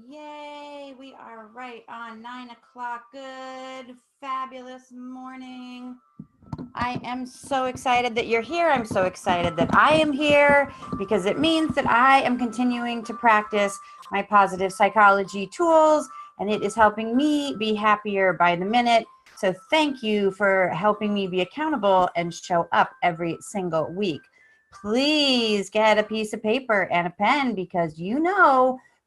Yay, we are right on 9 o'clock. Good, fabulous morning. I am so excited that you're here. I'm so excited that I am here because it means that I am continuing to practice my positive psychology tools, and it is helping me be happier by the minute. So thank you for helping me be accountable and show up every single week. Please get a piece of paper and a pen because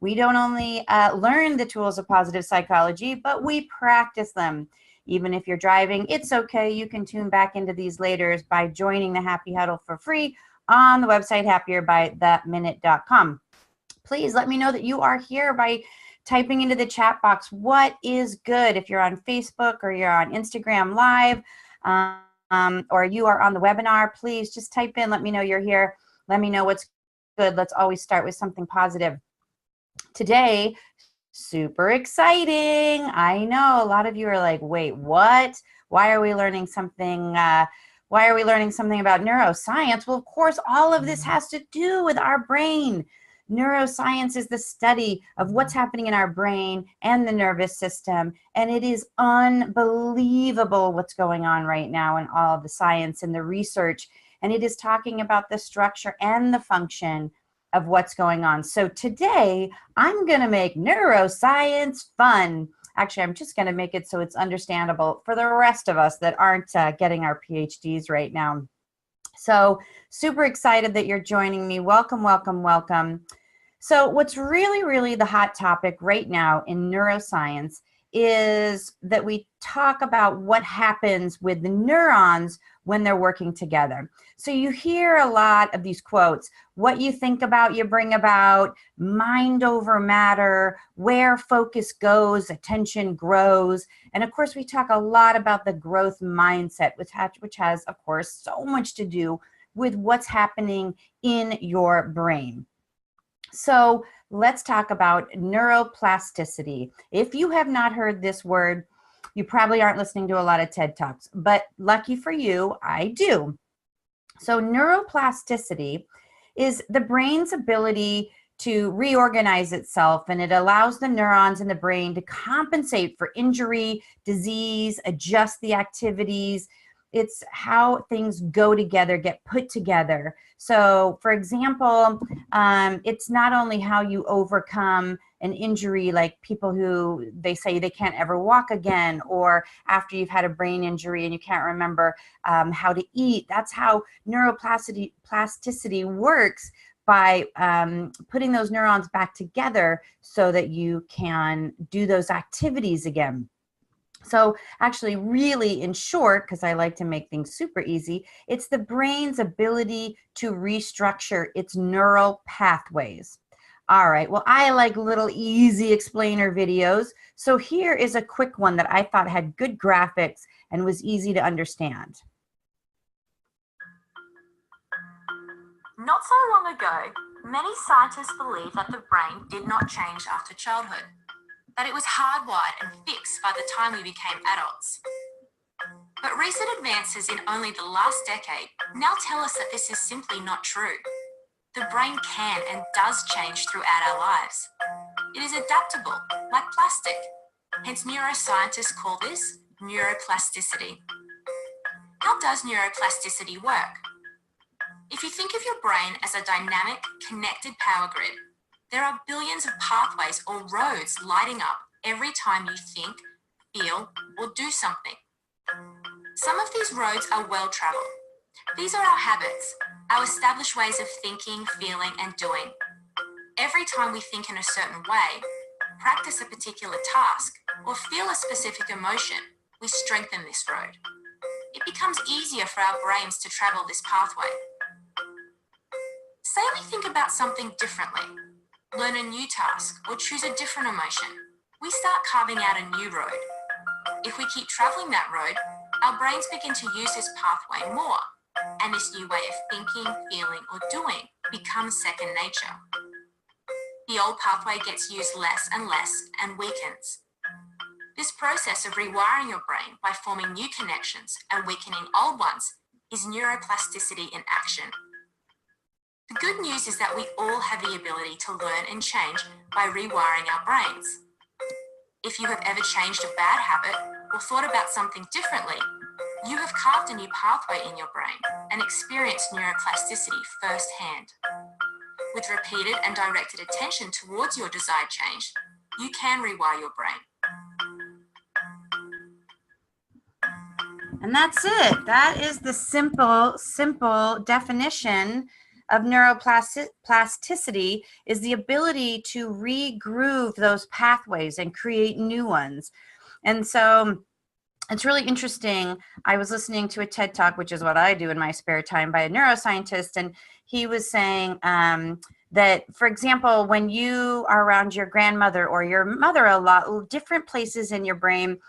we don't only learn the tools of positive psychology, but we practice them. Even if you're driving, it's okay. You can tune back into these later by joining the Happy Huddle for free on the website happierbytheminute.com. Please let me know that you are here by typing into the chat box what is good. If you're on Facebook or you're on Instagram Live, or you are on the webinar, please just type in, let me know you're here. Let me know what's good. Let's always start with something positive. Today, super exciting. I know a lot of you are like, wait, what? Why are we learning something? Why are we learning something about neuroscience? Well, of course, all of this has to do with our brain. Neuroscience is the study of what's happening in our brain and the nervous system. And it is unbelievable what's going on right now in all of the science and the research. And it is talking about the structure and the function of what's going on. So today, I'm going to make neuroscience fun. Actually, I'm just going to make it so it's understandable for the rest of us that aren't getting our PhDs right now. So super excited that you're joining me. Welcome, welcome, welcome. So what's really, really the hot topic right now in neuroscience is that we talk about what happens with the neurons when they're working together. So you hear a lot of these quotes, what you think about, you bring about, mind over matter, where focus goes, attention grows. And of course, we talk a lot about the growth mindset, which has, of course, so much to do with what's happening in your brain. So let's talk about neuroplasticity. If you have not heard this word, you probably aren't listening to a lot of TED Talks, but lucky for you, I do. So neuroplasticity is the brain's ability to reorganize itself, and it allows the neurons in the brain to compensate for injury, disease, adjust the activities. It's how things go together, get put together. So for example, it's not only how you overcome an injury, like people who they say they can't ever walk again, or after you've had a brain injury and you can't remember how to eat. That's how neuroplasticity works, by putting those neurons back together so that you can do those activities again. So actually, really in short, because I like to make things super easy, it's the brain's ability to restructure its neural pathways. All right, well, I like little easy explainer videos. So here is a quick one that I thought had good graphics and was easy to understand. Not so long ago, many scientists believed that the brain did not change after childhood, that it was hardwired and fixed by the time we became adults. But recent advances in only the last decade now tell us that this is simply not true. The brain can and does change throughout our lives. It is adaptable, like plastic. Hence, neuroscientists call this neuroplasticity. How does neuroplasticity work? If you think of your brain as a dynamic, connected power grid, there are billions of pathways or roads lighting up every time you think, feel, or do something. Some of these roads are well-traveled. These are our habits, our established ways of thinking, feeling, and doing. Every time we think in a certain way, practice a particular task, or feel a specific emotion, we strengthen this road. It becomes easier for our brains to travel this pathway. Say we think about something differently, learn a new task, or choose a different emotion. We start carving out a new road. If we keep traveling that road, our brains begin to use this pathway more, and this new way of thinking, feeling, or doing becomes second nature. The old pathway gets used less and weakens. This process of rewiring your brain by forming new connections and weakening old ones is neuroplasticity in action. The good news is that we all have the ability to learn and change by rewiring our brains. If you have ever changed a bad habit or thought about something differently, you have carved a new pathway in your brain and experienced neuroplasticity firsthand. With repeated and directed attention towards your desired change, you can rewire your brain. And that's it. That is the simple definition of neuroplasticity, is the ability to regroove those pathways and create new ones. And so it's really interesting. I was listening to a TED Talk, which is what I do in my spare time, by a neuroscientist, and he was saying that, for example, when you are around your grandmother or your mother a lot, different places in your brain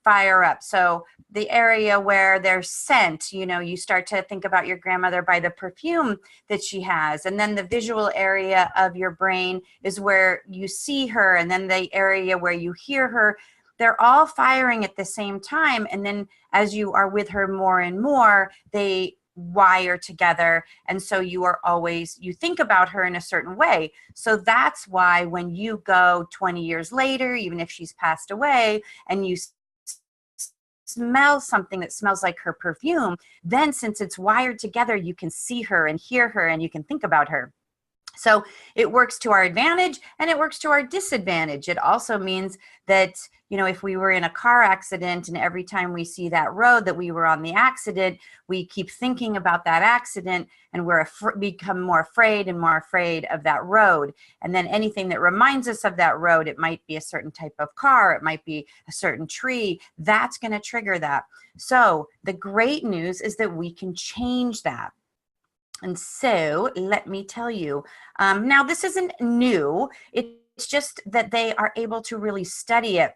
fire up. So the area where there's scent, you know, you start to think about your grandmother by the perfume that she has. And then the visual area of your brain is where you see her. And then the area where you hear her, they're all firing at the same time. And then as you are with her more and more, they wire together. And so you are always, you think about her in a certain way. So that's why when you go 20 years later, even if she's passed away, and you smell something that smells like her perfume, then since it's wired together, you can see her and hear her and you can think about her. So it works to our advantage and it works to our disadvantage. It also means that, you know, if we were in a car accident and every time we see that road that we were on the accident, we keep thinking about that accident and we're become more afraid and more afraid of that road. And then anything that reminds us of that road, it might be a certain type of car, it might be a certain tree, that's going to trigger that. So the great news is that we can change that. And so let me tell you, now this isn't new, it's just that they are able to really study it.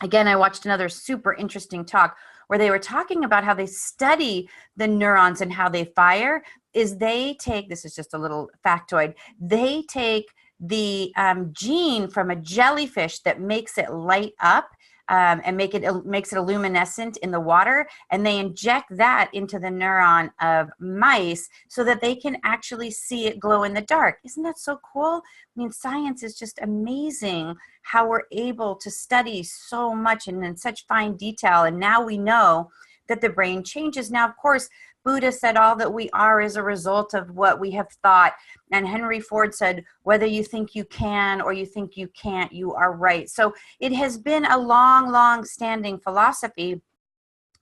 Again, I watched another super interesting talk where they were talking about how they study the neurons and how they fire. Is they take, this is just a little factoid, they take the gene from a jellyfish that makes it light up and makes it luminescent in the water, and they inject that into the neuron of mice so that they can actually see it glow in the dark. Isn't that so cool? I mean, science is just amazing how we're able to study so much and in such fine detail, and now we know that the brain changes. Now, of course, Buddha said all that we are is a result of what we have thought. And Henry Ford said, whether you think you can or you think you can't, you are right. So it has been a long standing philosophy.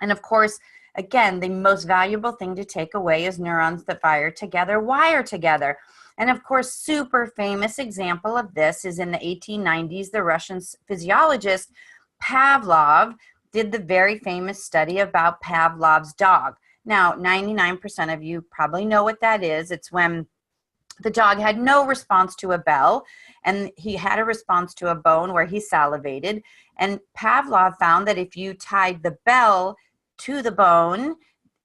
And of course, again, the most valuable thing to take away is neurons that fire together, wire together. And of course, super famous example of this is in the 1890s, the Russian physiologist Pavlov did the very famous study about Pavlov's dog. Now, 99% of you probably know what that is. It's when the dog had no response to a bell and he had a response to a bone where he salivated. And Pavlov found that if you tied the bell to the bone,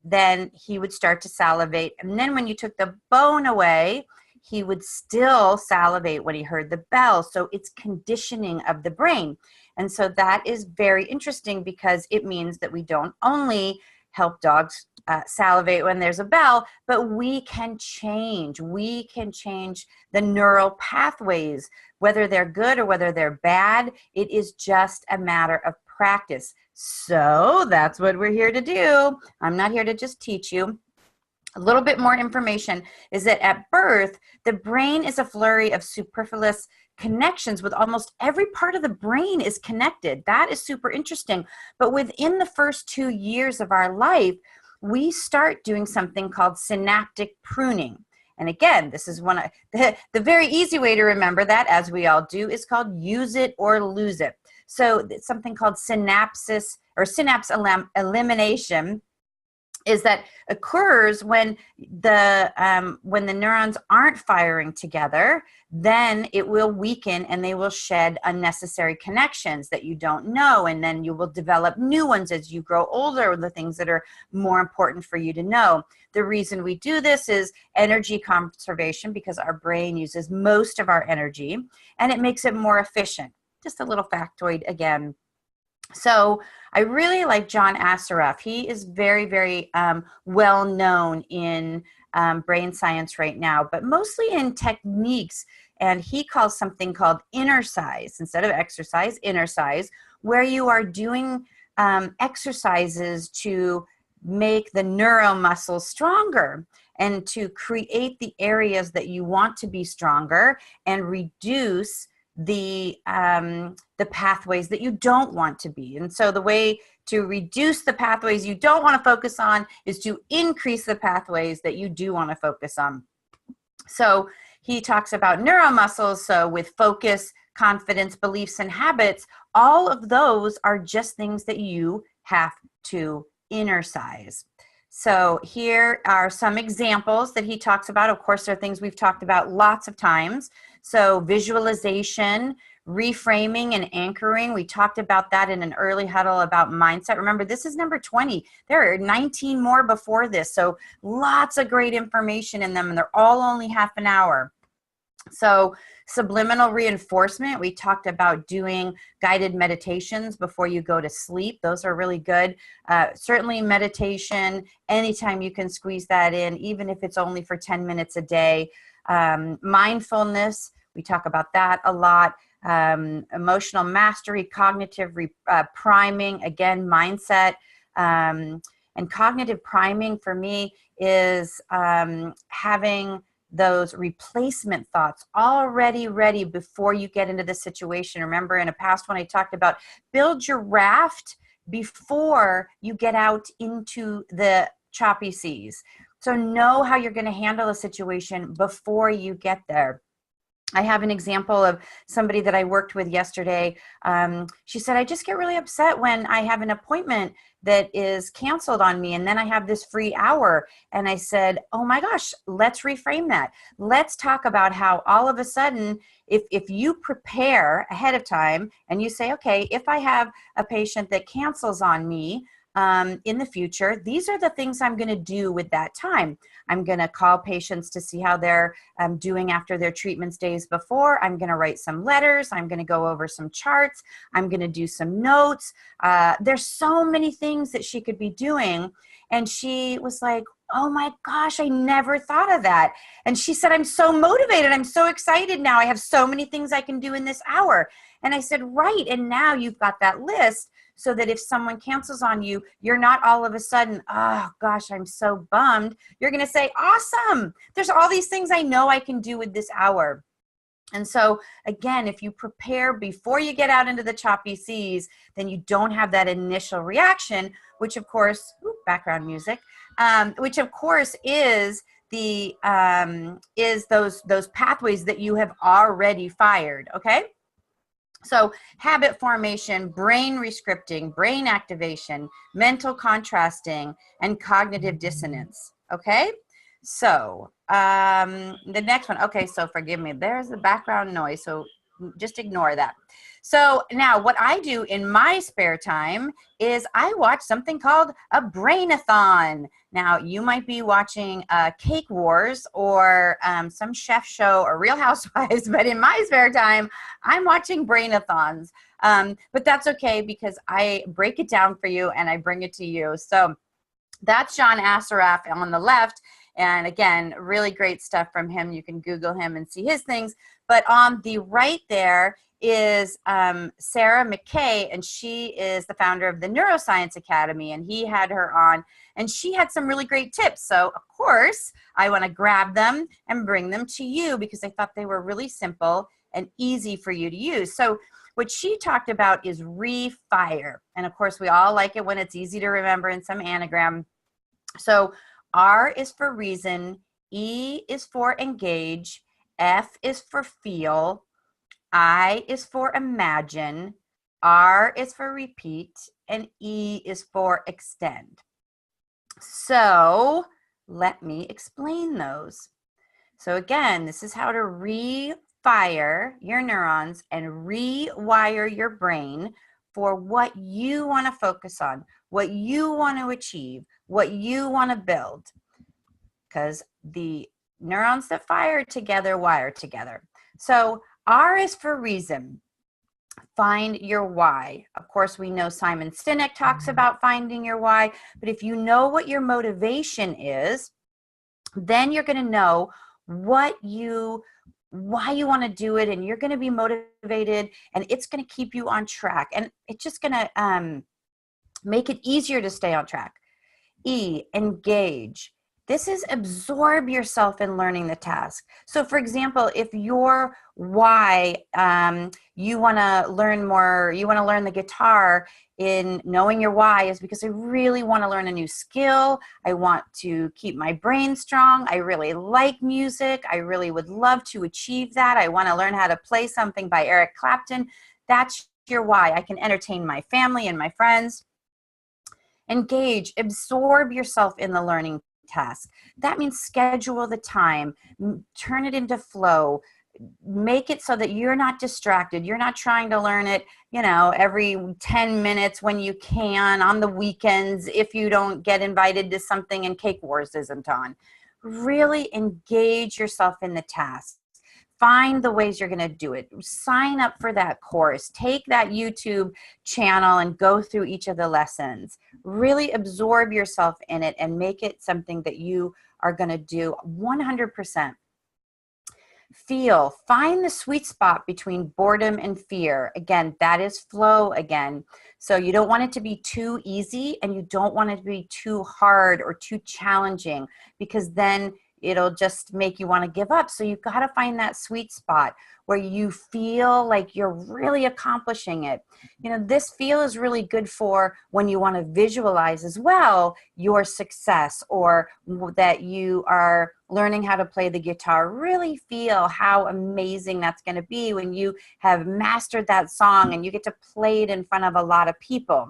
then he would start to salivate. And then when you took the bone away, he would still salivate when he heard the bell. So it's conditioning of the brain. And so that is very interesting because it means that we don't only help dogs salivate when there's a bell, but we can change. We can change the neural pathways, whether they're good or whether they're bad. It is just a matter of practice. So that's what we're here to do. I'm not here to just teach you. A little bit more information is that at birth, the brain is a flurry of superfluous connections with almost every part of the brain is connected. That is super interesting. But within the first 2 years of our life, we start doing something called synaptic pruning. And again, this is one of the very easy way to remember that, as we all do, is called use it or lose it. So it's something called synapse elimination is that occurs when the neurons aren't firing together. Then it will weaken and they will shed unnecessary connections that you don't know, and then you will develop new ones as you grow older, the things that are more important for you to know. The reason we do this is energy conservation, because our brain uses most of our energy and it makes it more efficient. Just a little factoid again. So I really like John Assaraf. He is very well known in brain science right now, but mostly in techniques. And he calls something called inner size, instead of exercise, inner size, where you are doing exercises to make the neuromuscles stronger and to create the areas that you want to be stronger and reduce the pathways that you don't want to be. And so the way to reduce the pathways you don't want to focus on is to increase the pathways that you do want to focus on. So he talks about neuromuscles. So with focus, confidence, beliefs, and habits, all of those are just things that you have to inner size. So here are some examples that he talks about. Of course, there are things we've talked about lots of times. So visualization, reframing, and anchoring. We talked about that in an early huddle about mindset. Remember, this is number 20. There are 19 more before this. So lots of great information in them, and they're all only half an hour. So subliminal reinforcement, we talked about doing guided meditations before you go to sleep. Those are really good. Certainly meditation, anytime you can squeeze that in, even if it's only for 10 minutes a day. Mindfulness, we talk about that a lot. Emotional mastery, cognitive priming, again, mindset. And cognitive priming for me is having those replacement thoughts already ready before you get into the situation. Remember in a past one I talked about build your raft before you get out into the choppy seas. So know how you're going to handle a situation before you get there. I have an example of somebody that I worked with yesterday. She said, I just get really upset when I have an appointment that is canceled on me and then I have this free hour. And I said, oh my gosh, let's reframe that. Let's talk about how all of a sudden, if you prepare ahead of time and you say, okay, if I have a patient that cancels on me, in the future, these are the things I'm going to do with that time. I'm going to call patients to see how they're doing after their treatments days before. I'm going to write some letters. I'm going to go over some charts. I'm going to do some notes. There's so many things that she could be doing. And she was like, oh my gosh, I never thought of that. And she said, I'm so motivated. I'm so excited now. I have so many things I can do in this hour. And I said, right. And now you've got that list so that if someone cancels on you, you're not all of a sudden, oh gosh, I'm so bummed. You're going to say, awesome. There's all these things I know I can do with this hour. And so again, if you prepare before you get out into the choppy seas, then you don't have that initial reaction, which of course, background music, which of course is the is those pathways that you have already fired. Okay. So habit formation, brain rescripting, brain activation, mental contrasting, and cognitive dissonance. Okay. So the next one. Okay. So forgive me. There's the background noise. So just ignore that. So now what I do in my spare time is I watch something called a brain-a-thon. Now you might be watching Cake Wars or some chef show or Real Housewives, but in my spare time, I'm watching brain-a-thons. But that's okay because I break it down for you and I bring it to you. So that's John Assaraf on the left. And again, really great stuff from him. You can Google him and see his things. But on the right there is Sarah McKay, and she is the founder of the Neuroscience Academy, and he had her on, and she had some really great tips. So of course, I want to grab them and bring them to you because I thought they were really simple and easy for you to use. So what she talked about is refire. And of course, we all like it when it's easy to remember in some anagram. So R is for reason, E is for engage, F is for feel, I is for imagine, R is for repeat, and E is for extend. So let me explain those. So again, this is how to refire your neurons and rewire your brain for what you want to focus on, what you want to achieve, what you want to build. Because the neurons that fire together wire together. So R is for reason. Find your why. Of course, we know Simon Sinek talks about finding your why, but if you know what your motivation is, then you're going to know why you want to do it, and you're going to be motivated, and it's going to keep you on track, and it's just going to make it easier to stay on track. E, engage. This is absorb yourself in learning the task. So for example, if your why, you want to learn more, you want to learn the guitar, in knowing your why is because I really want to learn a new skill. I want to keep my brain strong. I really like music. I really would love to achieve that. I want to learn how to play something by Eric Clapton. That's your why. I can entertain my family and my friends. Engage, absorb yourself in the learning task. That means schedule the time, turn it into flow, make it so that you're not distracted. You're not trying to learn it, you know, every 10 minutes when you can, on the weekends, if you don't get invited to something and Cake Wars isn't on. Really engage yourself in the task. Find the ways you're going to do it. Sign up for that course. Take that YouTube channel and go through each of the lessons. Really absorb yourself in it and make it something that you are going to do 100%. Feel, find the sweet spot between boredom and fear. Again, that is flow again. So you don't want it to be too easy, and you don't want it to be too hard or too challenging, because then it'll just make you want to give up. So you've got to find that sweet spot where you feel like you're really accomplishing it. You know, this feel is really good for when you want to visualize as well your success, or that you are learning how to play the guitar. Really feel how amazing that's going to be when you have mastered that song and you get to play it in front of a lot of people.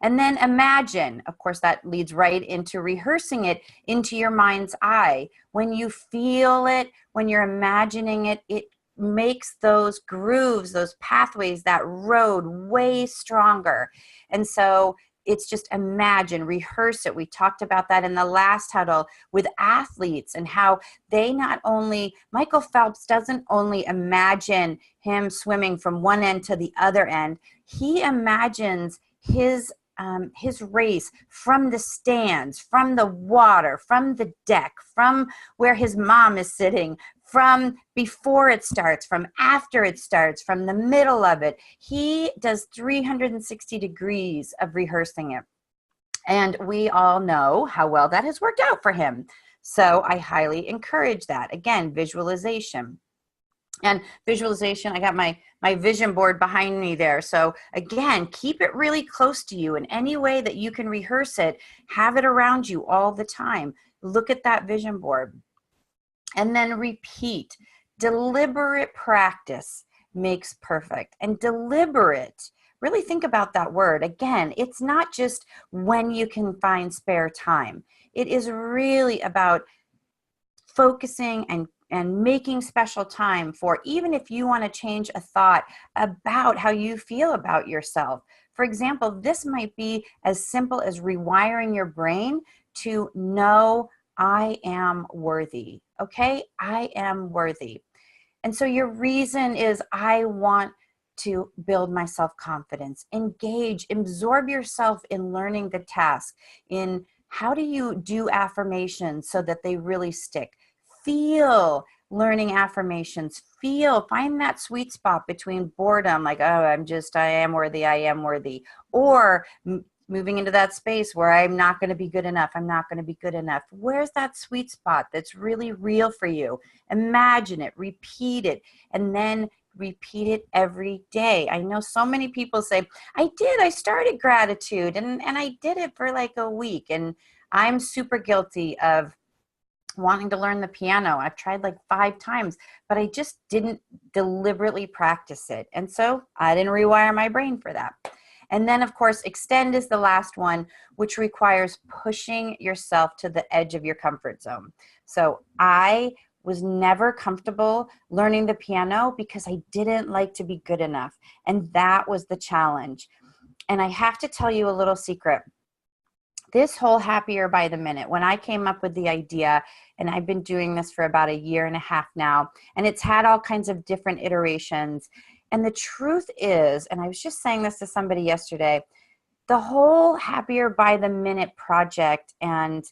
And then imagine, of course, that leads right into rehearsing it into your mind's eye. When you feel it, when you're imagining it, it makes those grooves, those pathways, that road way stronger. And so it's just imagine, rehearse it. We talked about that in the last huddle with athletes, and how they not only, Michael Phelps doesn't only imagine him swimming from one end to the other end. He imagines his race from the stands, from the water, from the deck, from where his mom is sitting, from before it starts, from after it starts, from the middle of it. He does 360 degrees of rehearsing it. And we all know how well that has worked out for him. So I highly encourage that. Again, visualization. And visualization, I got my vision board behind me there. So again, keep it really close to you in any way that you can rehearse it. Have it around you all the time. Look at that vision board. And then repeat. Deliberate practice makes perfect. And deliberate, really think about that word. Again, it's not just when you can find spare time. It is really about focusing and making special time for, even if you want to change a thought about how you feel about yourself. For example, this might be as simple as rewiring your brain to know I am worthy. Okay, I am worthy. And so your reason is, I want to build my self-confidence. Engage, absorb yourself in learning the task, in how do you do affirmations so that they really stick. Feel learning affirmations. Feel, find that sweet spot between boredom, like, oh, I am worthy, or moving into that space where I'm not going to be good enough. I'm not going to be good enough. Where's that sweet spot that's really real for you? Imagine it, repeat it, and then repeat it every day. I know so many people say, I started gratitude and I did it for like a week. And I'm super guilty of wanting to learn the piano. I've tried like 5 times, but I just didn't deliberately practice it. And so I didn't rewire my brain for that. And then of course, extend is the last one, which requires pushing yourself to the edge of your comfort zone. So I was never comfortable learning the piano because I didn't like to be good enough. And that was the challenge. And I have to tell you a little secret. This whole Happier by the Minute, when I came up with the idea, and I've been doing this for about 1.5 years now, and it's had all kinds of different iterations. And the truth is, and I was just saying this to somebody yesterday, the whole Happier by the Minute project and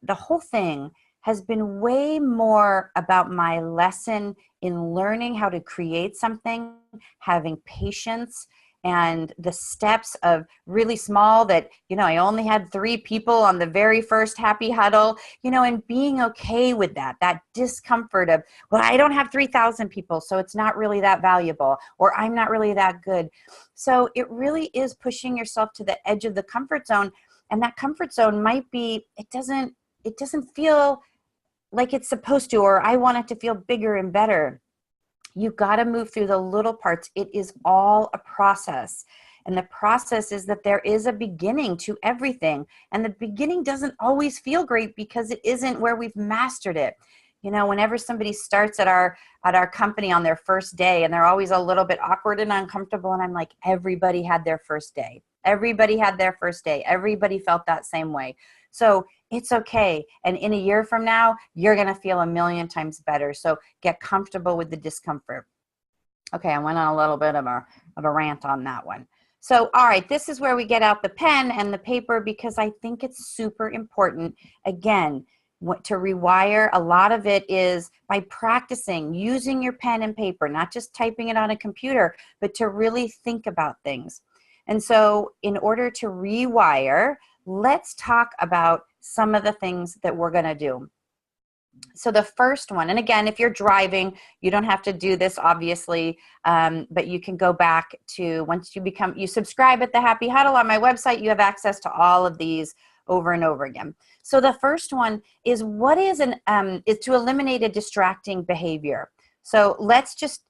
the whole thing has been way more about my lesson in learning how to create something, having patience, and the steps of really small that, I only had 3 people on the very first Happy Huddle, and being okay with that discomfort of, well, I don't have 3,000 people, so it's not really that valuable, or I'm not really that good. So it really is pushing yourself to the edge of the comfort zone. And that comfort zone might be, it doesn't feel like it's supposed to, or I want it to feel bigger and better. You got to move through the little parts. It is all a process. And the process is that there is a beginning to everything. And the beginning doesn't always feel great because it isn't where we've mastered it. Whenever somebody starts at our company on their first day, and they're always a little bit awkward and uncomfortable, and I'm like, everybody had their first day. Everybody had their first day. Everybody felt that same way. So it's okay. And in a year from now, you're going to feel a million times better. So get comfortable with the discomfort. Okay, I went on a little bit of a rant on that one. So, all right, this is where we get out the pen and the paper, because I think it's super important. Again, to rewire, a lot of it is by practicing, using your pen and paper, not just typing it on a computer, but to really think about things. And so in order to rewire, let's talk about some of the things that we're going to do. So the first one, and again, if you're driving, you don't have to do this, obviously, but you can go back to, once you subscribe at the Happy Huddle on my website, you have access to all of these over and over again. So the first one is is to eliminate a distracting behavior. So let's just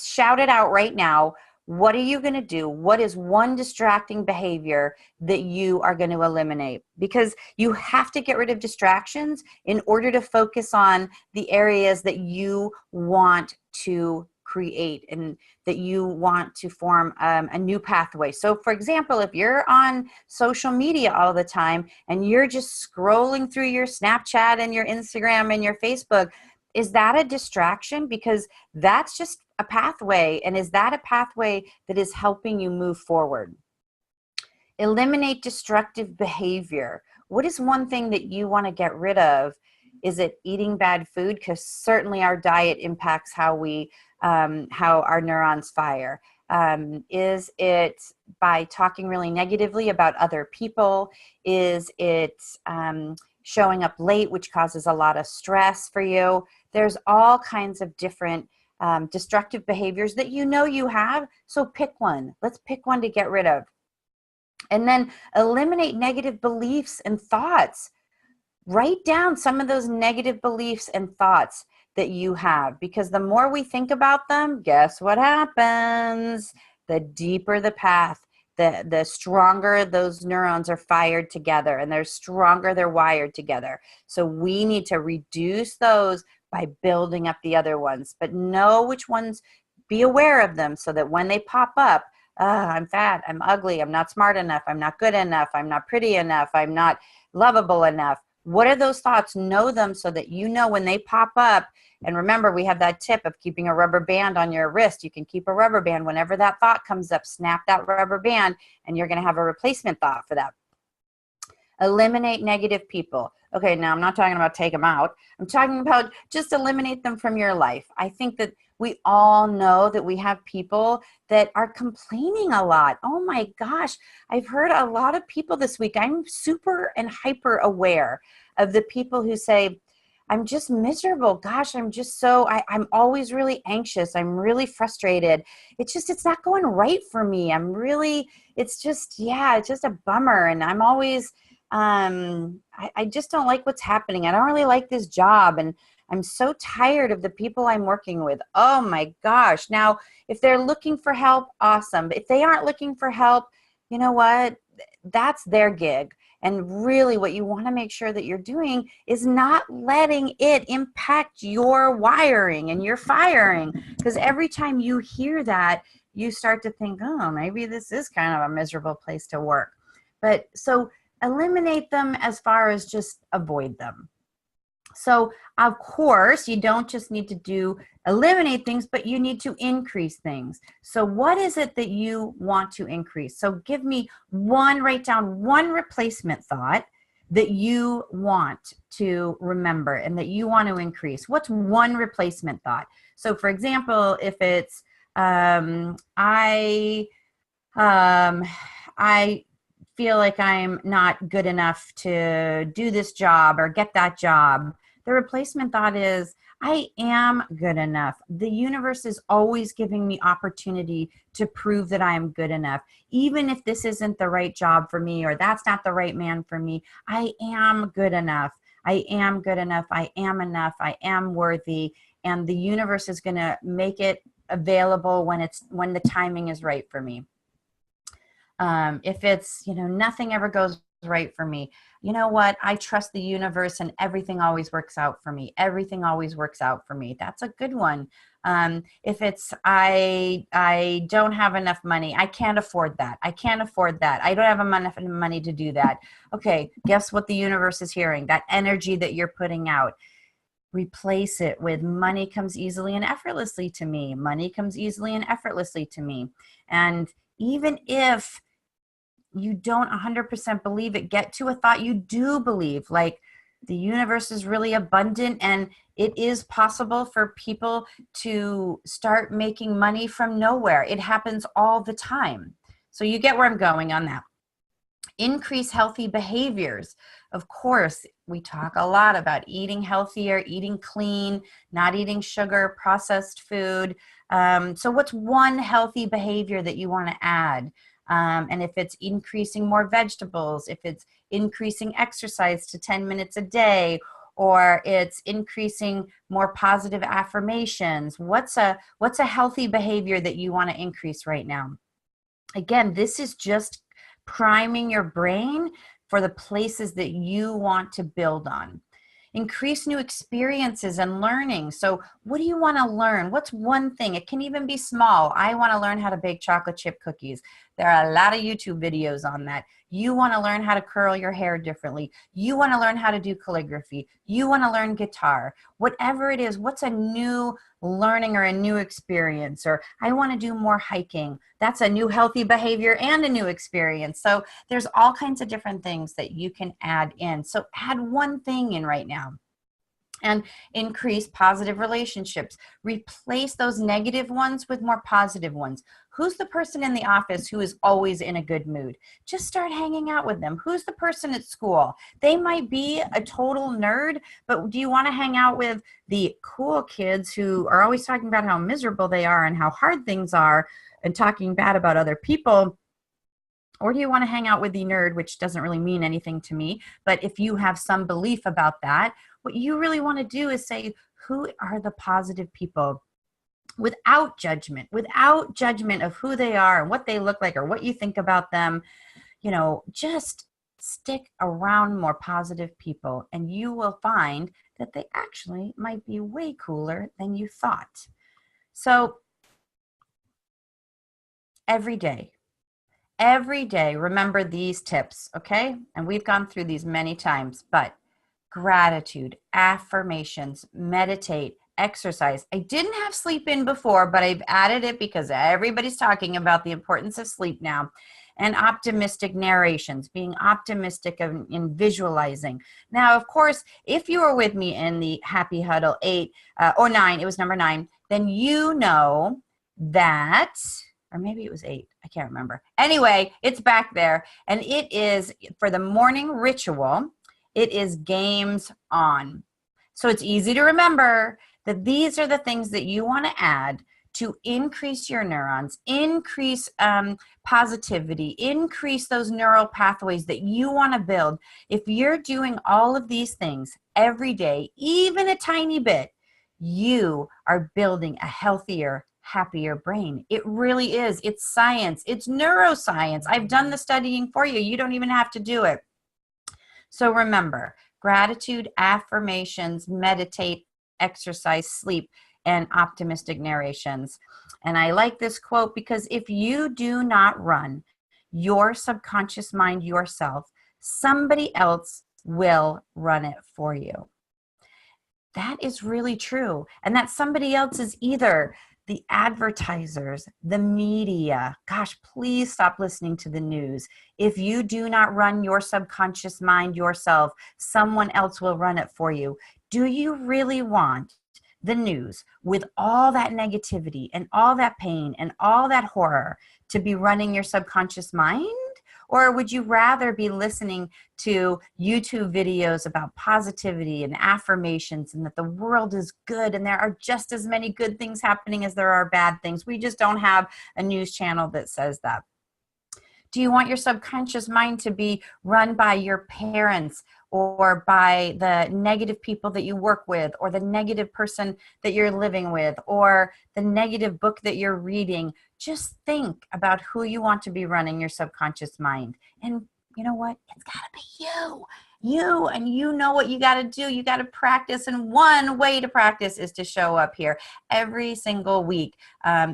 shout it out right now. What are you going to do? What is one distracting behavior that you are going to eliminate? Because you have to get rid of distractions in order to focus on the areas that you want to create and that you want to form a new pathway. So for example, if you're on social media all the time and you're just scrolling through your Snapchat and your Instagram and your Facebook, is that a distraction? Because that's just a pathway. And is that a pathway that is helping you move forward? Eliminate destructive behavior. What is one thing that you want to get rid of? Is it eating bad food? Because certainly our diet impacts how our neurons fire. Is it by talking really negatively about other people? Is it showing up late, which causes a lot of stress for you? There's all kinds of different destructive behaviors that you have. So pick one. Let's pick one to get rid of. And then eliminate negative beliefs and thoughts. Write down some of those negative beliefs and thoughts that you have, because the more we think about them, guess what happens? The deeper the path, the stronger those neurons are fired together, and they're stronger, they're wired together. So we need to reduce those by building up the other ones, but know which ones, be aware of them so that when they pop up, I'm fat, I'm ugly, I'm not smart enough, I'm not good enough, I'm not pretty enough, I'm not lovable enough. What are those thoughts? Know them so that you know when they pop up. And remember, we have that tip of keeping a rubber band on your wrist. You can keep a rubber band. Whenever that thought comes up, snap that rubber band, and you're going to have a replacement thought for that. Eliminate negative people. Okay, now I'm not talking about take them out. I'm talking about just eliminate them from your life. I think that we all know that we have people that are complaining a lot. Oh my gosh, I've heard a lot of people this week. I'm super and hyper aware of the people who say, I'm just miserable. Gosh, I'm just I'm always really anxious. I'm really frustrated. It's not going right for me. It's just a bummer. And I'm always, I just don't like what's happening. I don't really like this job. And I'm so tired of the people I'm working with. Oh my gosh. Now, if they're looking for help, awesome. But if they aren't looking for help, you know what? That's their gig. And really what you want to make sure that you're doing is not letting it impact your wiring and your firing. Because every time you hear that, you start to think, oh, maybe this is kind of a miserable place to work. But so eliminate them as far as just avoid them. So of course, you don't just need to eliminate things, but you need to increase things. So what is it that you want to increase? So write down one replacement thought that you want to remember and that you want to increase? What's one replacement thought? So for example, if it's I feel like I'm not good enough to do this job or get that job, the replacement thought is, I am good enough. The universe is always giving me opportunity to prove that I am good enough. Even if this isn't the right job for me or that's not the right man for me, I am good enough. I am good enough. I am enough. I am worthy. And the universe is going to make it available when the timing is right for me. If it's, nothing ever goes right for me, you know what? I trust the universe and everything always works out for me. Everything always works out for me. That's a good one. If it's, I don't have enough money. I can't afford that. I can't afford that. I don't have enough money to do that. Okay. Guess what the universe is hearing? That energy that you're putting out. Replace it with money comes easily and effortlessly to me. Money comes easily and effortlessly to me. And even if you don't 100% believe it, get to a thought you do believe, like the universe is really abundant and it is possible for people to start making money from nowhere. It happens all the time. So you get where I'm going on that. Increase healthy behaviors. Of course, we talk a lot about eating healthier, eating clean, not eating sugar, processed food. So what's one healthy behavior that you want to add? And if it's increasing more vegetables, if it's increasing exercise to 10 minutes a day, or it's increasing more positive affirmations, what's a healthy behavior that you want to increase right now? Again, this is just priming your brain for the places that you want to build on. Increase new experiences and learning. So what do you want to learn? What's one thing? It can even be small. I want to learn how to bake chocolate chip cookies. There are a lot of YouTube videos on that. You want to learn how to curl your hair differently. You want to learn how to do calligraphy. You want to learn guitar. Whatever it is, what's a new learning or a new experience? Or I want to do more hiking. That's a new healthy behavior and a new experience. So there's all kinds of different things that you can add in. So add one thing in right now. And increase positive relationships. Replace those negative ones with more positive ones. Who's the person in the office who is always in a good mood? Just start hanging out with them. Who's the person at school? They might be a total nerd, but do you want to hang out with the cool kids who are always talking about how miserable they are and how hard things are and talking bad about other people? Or do you want to hang out with the nerd, which doesn't really mean anything to me, but if you have some belief about that, what you really want to do is say, who are the positive people? Without judgment of who they are and what they look like or what you think about them, just stick around more positive people and you will find that they actually might be way cooler than you thought. So every day, remember these tips, okay? And we've gone through these many times, but gratitude, affirmations, meditate, exercise. I didn't have sleep in before, but I've added it because everybody's talking about the importance of sleep now. And optimistic narrations, being optimistic in visualizing. Now, of course, if you were with me in the Happy Huddle 8 or 9, it was number 9, then you know that, or maybe it was 8, I can't remember. Anyway, it's back there, and it is for the morning ritual. It is games on. So it's easy to remember that these are the things that you want to add to increase your neurons, increase positivity, increase those neural pathways that you want to build. If you're doing all of these things every day, even a tiny bit, you are building a healthier, happier brain. It really is. It's science. It's neuroscience. I've done the studying for you. You don't even have to do it. So remember, gratitude, affirmations, meditate, exercise, sleep, and optimistic narrations. And I like this quote because if you do not run your subconscious mind yourself, somebody else will run it for you. That is really true. And that somebody else is either the advertisers, the media. Gosh, please stop listening to the news. If you do not run your subconscious mind yourself, someone else will run it for you. Do you really want the news with all that negativity and all that pain and all that horror to be running your subconscious mind? Or would you rather be listening to YouTube videos about positivity and affirmations and that the world is good and there are just as many good things happening as there are bad things? We just don't have a news channel that says that. Do you want your subconscious mind to be run by your parents or by the negative people that you work with or the negative person that you're living with or the negative book that you're reading? Just think about who you want to be running your subconscious mind. And you know what? It's got to be you. You, and you know what you got to do. You got to practice. And one way to practice is to show up here every single week.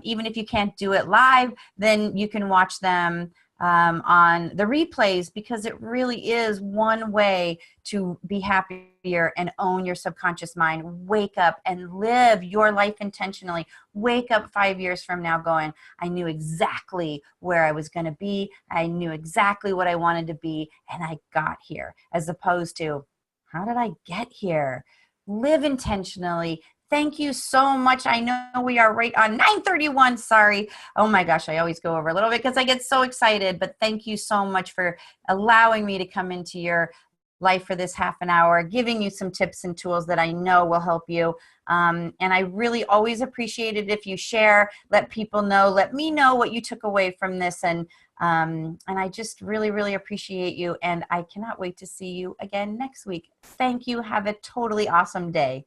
Even if you can't do it live, then you can watch them on the replays, because it really is one way to be happier and own your subconscious mind. Wake up and live your life intentionally. Wake up 5 years from now going, I knew exactly where I was going to be. I knew exactly what I wanted to be, and I got here, as opposed to, how did I get here? Live intentionally. Thank you so much. I know we are right on 9:31. Sorry. Oh my gosh, I always go over a little bit because I get so excited. But thank you so much for allowing me to come into your life for this half an hour, giving you some tips and tools that I know will help you. And I really always appreciate it if you share, let people know, let me know what you took away from this. And I just really, really appreciate you. And I cannot wait to see you again next week. Thank you. Have a totally awesome day.